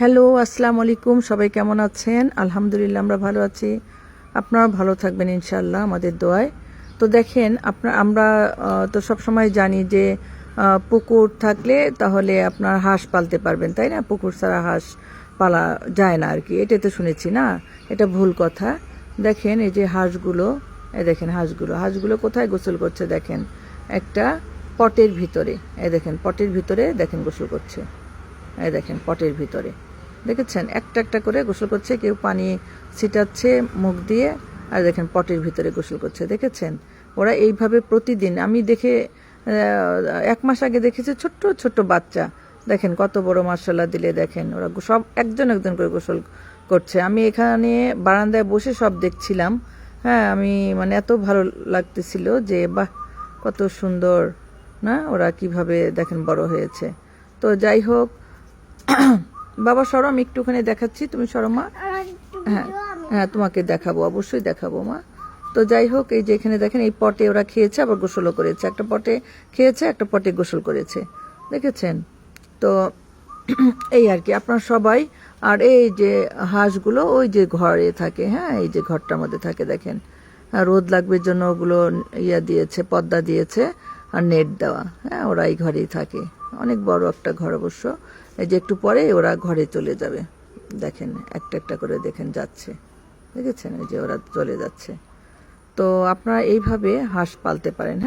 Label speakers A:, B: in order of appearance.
A: Hello, আসসালামু আলাইকুম। সবাই কেমন আছেন? আলহামদুলিল্লাহ, আমরা ভালো আছি। আপনারা ভালো থাকবেন ইনশাআল্লাহ, আমাদের দোয়ায়। তো দেখেন, আমরা তো সব সময় জানি যে পুকুর থাকলে তাহলে আপনার হাঁস পালতে পারবেন, তাই না? পুকুর ছাড়া হাঁস পালা যায় না আর কি, এটাই তো শুনেছি না? এটা ভুল কথা। দেখেন এই যে হাঁসগুলো, দেখেন হাঁসগুলো কোথায় গোসল করছে দেখেন, একটা পটের ভিতরে। দেখেন পটের ভিতরে, দেখেন গোসল করছে। দেখেন পটের ভিতরে, দেখেছেন? একটা একটা করে গোসল করছে, কেউ পানি ছিটাচ্ছে মুখ দিয়ে, আর দেখেন পটের ভিতরে গোসল করছে। দেখেছেন? ওরা এইভাবে প্রতিদিন, আমি দেখে 1 মাস আগে দেখেছি ছোট্ট ছোট্ট বাচ্চা, দেখেন কত বড়, মার্শাল্লাহ দিলে দেখেন ওরা সব একজন একজন করে গোসল করছে। আমি এখানে বারান্দায় বসে সব দেখছিলাম। হ্যাঁ, আমি মানে এত ভালো লাগতেছিল যে বাহ, কত সুন্দর না ওরা কিভাবে দেখেন বড় হয়েছে। তো যাই হোক, বাবা সরো, আমি একটুখানি দেখাচ্ছি, তুমি সরো মা। হ্যাঁ হ্যাঁ, তোমাকে দেখাবো, অবশ্যই দেখাবো মা। তো যাই হোক, এই যে এখানে দেখেন এই পটে ওরা খেয়েছে, আবার গোসলও করেছে। একটা পটে খেয়েছে, একটা পটে গোসল করেছে, দেখেছেন? তো এই আর কি, আপনার সবাই। আর এই যে হাঁসগুলো ওই যে ঘরে থাকে, হ্যাঁ, এই যে ঘরটার মধ্যে থাকে দেখেন। রোদ লাগবে জন্য ওগুলো দিয়েছে, পর্দা দিয়েছে আর নেট দেওয়া। হ্যাঁ, ওরা এই ঘরেই থাকে। অনেক বড় একটা ঘর অবশ্য। এই যে একটু পরে ওরা ঘরে চলে যাবে, দেখেন একটা একটা করে দেখেন যাচ্ছে, দেখেছেন? এই যে ওরা চলে যাচ্ছে। তো আপনারা এইভাবে হাঁস পালতে পারেন।